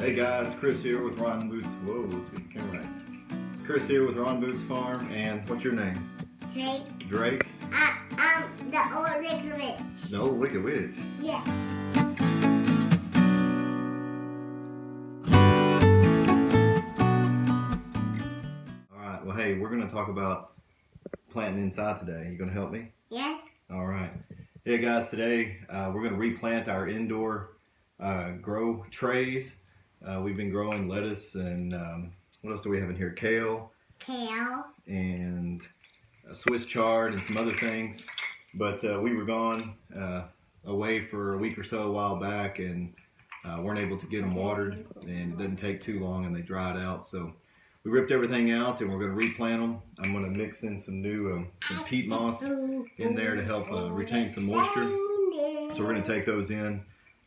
Hey guys, Chris here with Whoa, let's get the camera right. Chris here with RonBootsFarm, and what's your name? Drake. Drake? The old Wicked Witch. The old Wicked Witch? Yeah. Alright, well hey, we're going to talk about planting inside today. You going to help me? Yes. Alright. Yeah guys, today we're going to replant our indoor grow trays. We've been growing lettuce and what else do we have in here? Kale. And Swiss chard and some other things. But we were gone away for a week or so a while back and weren't able to get them watered, and it didn't take too long and they dried out. So we ripped everything out and we're going to replant them. I'm going to mix in some new some peat moss in there to help retain some moisture. So we're going to take those in.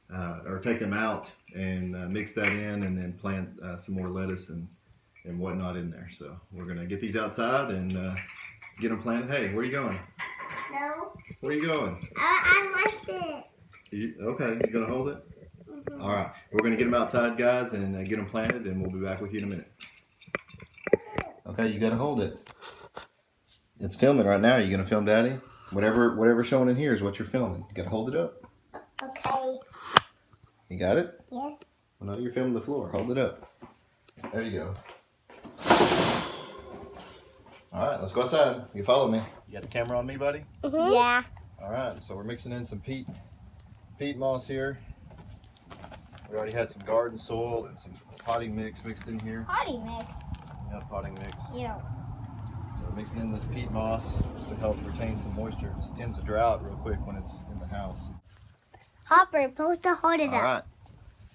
Or take them out and mix that in, and then plant some more lettuce and whatnot in there. So we're gonna get these outside and get them planted. Hey, where are you going? No. Where are you going? I want it. Okay, you gonna hold it? Mm-hmm. All right, we're gonna get them outside, guys, and get them planted, and we'll be back with you in a minute. Okay, you gotta hold it. It's filming right now. You gonna film, Daddy? Whatever's showing in here is what you're filming. You gotta hold it up. Okay. You got it? Yes. Well, no, you're filming the floor. Hold it up. There you go. All right, let's go outside. You follow me. You got the camera on me, buddy? Mm-hmm. Yeah. All right, so we're mixing in some peat moss here. We already had some garden soil and some potting mix mixed in here. Potting mix? Yeah, potting mix. Yeah. So we're mixing in this peat moss just to help retain some moisture. It tends to dry out real quick when it's in the house. Hopper, supposed to hold it up.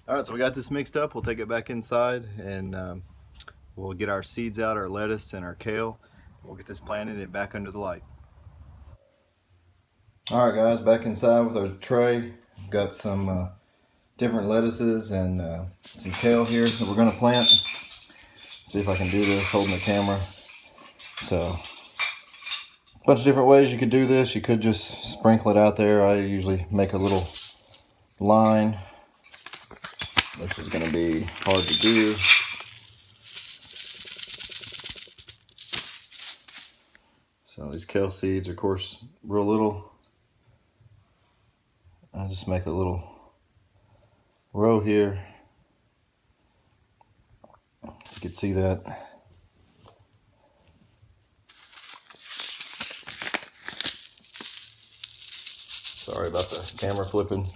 All right, so we got this mixed up. We'll take it back inside and we'll get our seeds out, our lettuce and our kale. We'll get this planted and back under the light. All right, guys, back inside with our tray. We've got some different lettuces and some kale here that we're gonna plant. See if I can do this holding the camera. So, a bunch of different ways you could do this. You could just sprinkle it out there. I usually make a little line. This is going to be hard to do. So these kale seeds are, of course, real little. I just make a little row here. You can see that. Sorry about the camera flipping.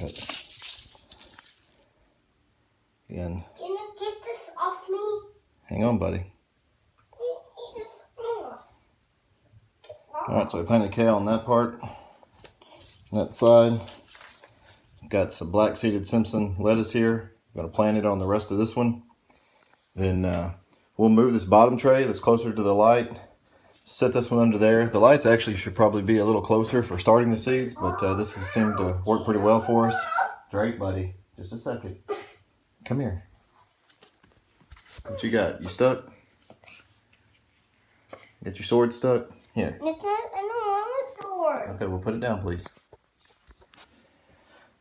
Again. Can you get this off me? Hang on, buddy. Alright, so I planted kale on that part, that side. Got some black seeded Simpson lettuce here. I'm going to plant it on the rest of this one. Then we'll move this bottom tray that's closer to the light. Set this one under there. The lights actually should probably be a little closer for starting the seeds, but this has seemed to work pretty well for us. Drake, buddy, just a second. Come here. What you got? You stuck? Get your sword stuck? Here. It's not, I don't want a sword. Okay, we'll put it down, please.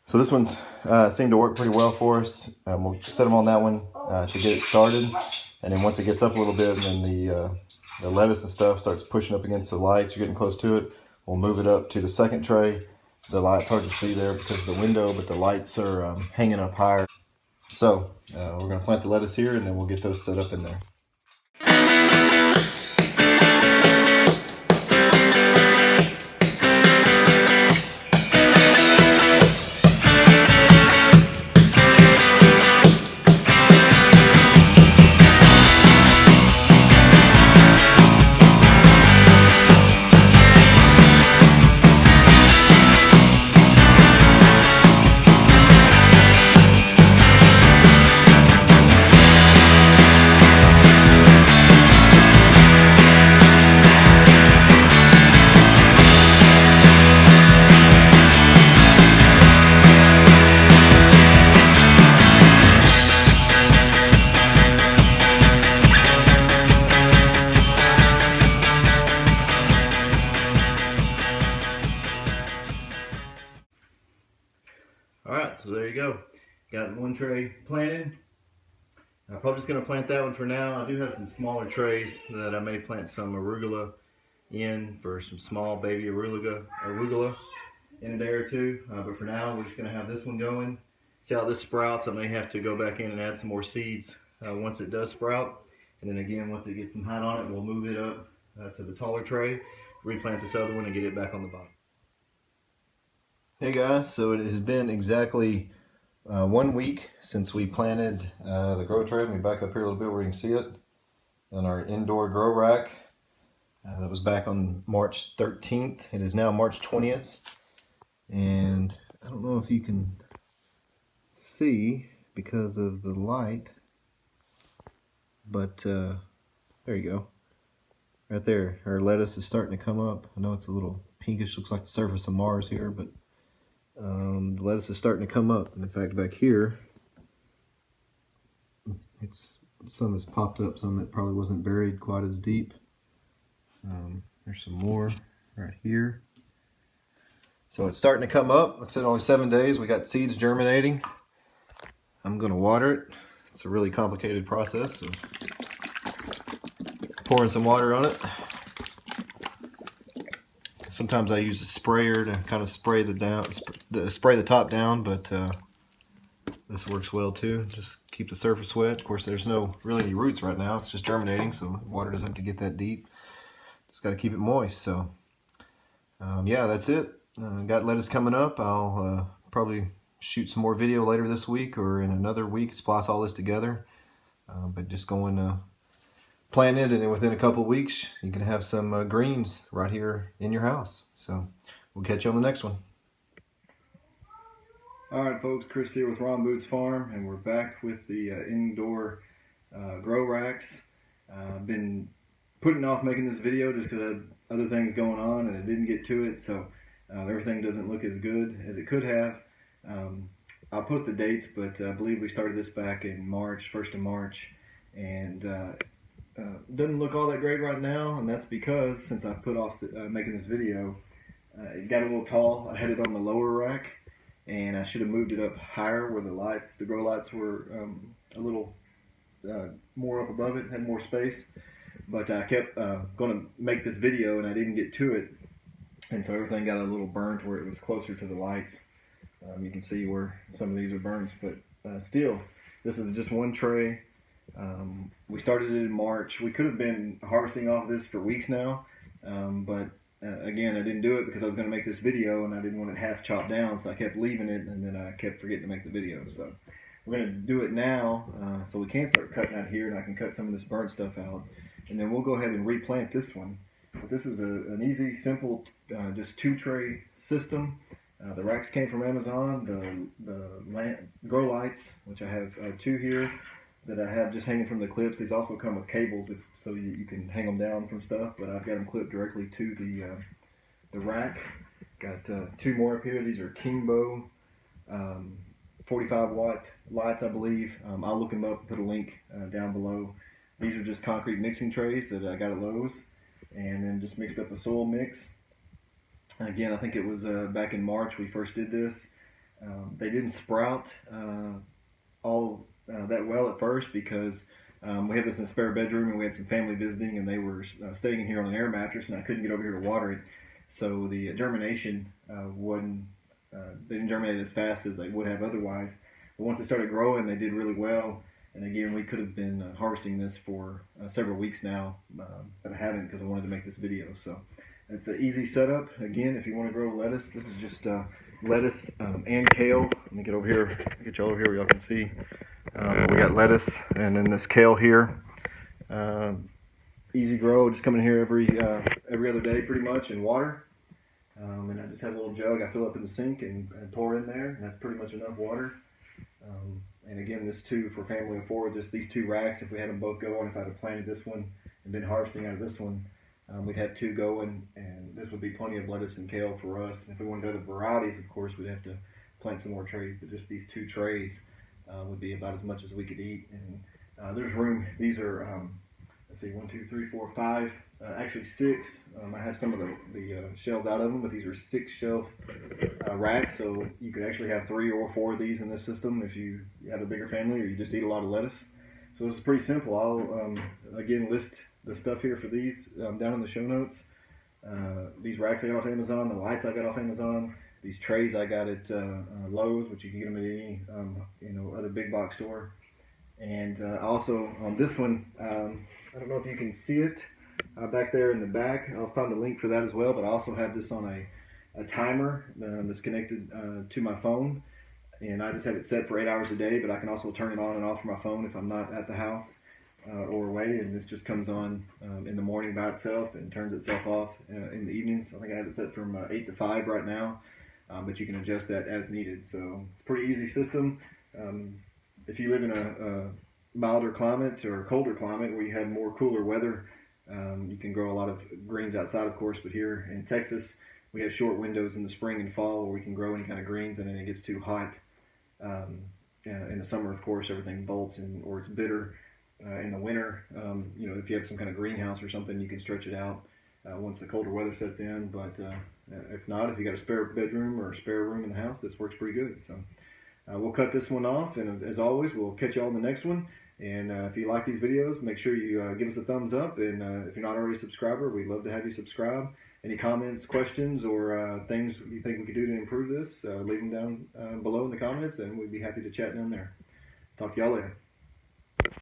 So this one's seemed to work pretty well for us. We'll set them on that one to get it started. And then once it gets up a little bit, and then the lettuce and stuff starts pushing up against the lights, you're getting close to it, we'll move it up to the second tray. The light's hard to see there because of the window, but the lights are hanging up higher. So we're going to plant the lettuce here, and then we'll get those set up in there. Alright, so there you go. Got one tray planted. I'm probably just going to plant that one for now. I do have some smaller trays that I may plant some arugula in for some small baby arugula in a day or two. But for now, we're just going to have this one going. See how this sprouts. I may have to go back in and add some more seeds once it does sprout. And then again, once it gets some height on it, we'll move it up to the taller tray, replant this other one, and get it back on the bottom. Hey guys, so it has been exactly 1 week since we planted the grow tray. Let me back up here a little bit where you can see it on our indoor grow rack. That was back on March 13th. It is now March 20th. And I don't know if you can see because of the light, but there you go. Right there, our lettuce is starting to come up. I know it's a little pinkish, looks like the surface of Mars here, but the lettuce is starting to come up. And in fact, back here, it's some that's popped up, some that probably wasn't buried quite as deep. There's some more right here. So it's starting to come up. Like I said, only 7 days. We got seeds germinating. I'm going to water it. It's a really complicated process. So pouring some water on it. Sometimes I use a sprayer to kind of spray the top down, but this works well too. Just keep the surface wet. Of course, there's no really any roots right now. It's just germinating, so water doesn't have to get that deep. Just got to keep it moist. So yeah, that's it. Got lettuce coming up. I'll probably shoot some more video later this week or in another week, splice all this together. But just going to plant it, and then within a couple of weeks you can have some greens right here in your house. So we'll catch you on the next one. Alright folks, Chris here with RonBootsFarm, and we're back with the indoor grow racks. I've been putting off making this video just because I had other things going on and I didn't get to it, so everything doesn't look as good as it could have. I'll post the dates, but I believe we started this back in March, 1st of March, and doesn't look all that great right now, and that's because since I put off making this video, it got a little tall. I had it on the lower rack, and I should have moved it up higher where the grow lights were a little more up above it, had more space. But I kept going to make this video and I didn't get to it, and so everything got a little burnt where it was closer to the lights. You can see where some of these are burnt, but still, this is just one tray. We started it in March. We could have been harvesting off this for weeks now, but again, I didn't do it because I was going to make this video and I didn't want it half chopped down, so I kept leaving it, and then I kept forgetting to make the video. So we're going to do it now, so we can start cutting out here and I can cut some of this burnt stuff out, and then we'll go ahead and replant this one. But this is an easy, simple, just 2-tray system. The racks came from Amazon. The grow lights, which I have 2 here that I have just hanging from the clips. These also come with cables so you can hang them down from stuff, but I've got them clipped directly to the rack. Got 2 more up here. These are Kingbo 45-watt lights, I believe. I'll look them up and put a link down below. These are just concrete mixing trays that I got at Lowe's, and then just mixed up a soil mix. Again, I think it was back in March we first did this. They didn't sprout all that well at first because we had this in the spare bedroom and we had some family visiting, and they were staying in here on an air mattress, and I couldn't get over here to water it. So the germination they didn't germinate as fast as they would have otherwise. But once it started growing, they did really well. And again, we could have been harvesting this for several weeks now, but I haven't because I wanted to make this video. So it's an easy setup. Again, if you want to grow lettuce, this is just lettuce and kale. Let me get over here, get you all over here where y'all can see. We got lettuce and then this kale here. Easy grow, just come in here every other day pretty much and water. And I just have a little jug I fill up in the sink and pour in there, and that's pretty much enough water. And again, this too, for family of 4, just these 2 racks, if we had them both going, if I'd have planted this one and been harvesting out of this one, we'd have 2 going, and this would be plenty of lettuce and kale for us. And if we wanted other varieties, of course, we'd have to plant some more trays, but just these 2 trays would be about as much as we could eat. And there's room. These are, let's see, 1, 2, 3, 4, 5, actually 6. I have some of the shelves out of them, but these are 6 shelf racks, so you could actually have 3 or 4 of these in this system if you have a bigger family or you just eat a lot of lettuce. So it's pretty simple. I'll again list the stuff here for these down in the show notes. These racks I got off Amazon, the lights I got off Amazon, these trays I got at Lowe's, which you can get them at any other big box store. And also on this one, I don't know if you can see it back there in the back. I'll find a link for that as well. But I also have this on a timer that's connected to my phone, and I just have it set for 8 hours a day. But I can also turn it on and off from my phone if I'm not at the house or away. And this just comes on in the morning by itself and turns itself off in the evenings. I think I have it set from 8 to 5 right now, but you can adjust that as needed. So it's a pretty easy system. If you live in a milder climate or a colder climate where you have more cooler weather, you can grow a lot of greens outside, of course. But here in Texas, we have short windows in the spring and fall where we can grow any kind of greens, and then it gets too hot. In the summer, of course, everything bolts or it's bitter. In the winter, if you have some kind of greenhouse or something, you can stretch it out once the colder weather sets in. But if not, if you got a spare bedroom or a spare room in the house, this works pretty good. So we'll cut this one off, and as always, we'll catch you all in the next one. And if you like these videos, make sure you give us a thumbs up. And if you're not already a subscriber, we'd love to have you subscribe. Any comments, questions, or things you think we could do to improve this, leave them down below in the comments, and we'd be happy to chat down there. Talk to y'all later.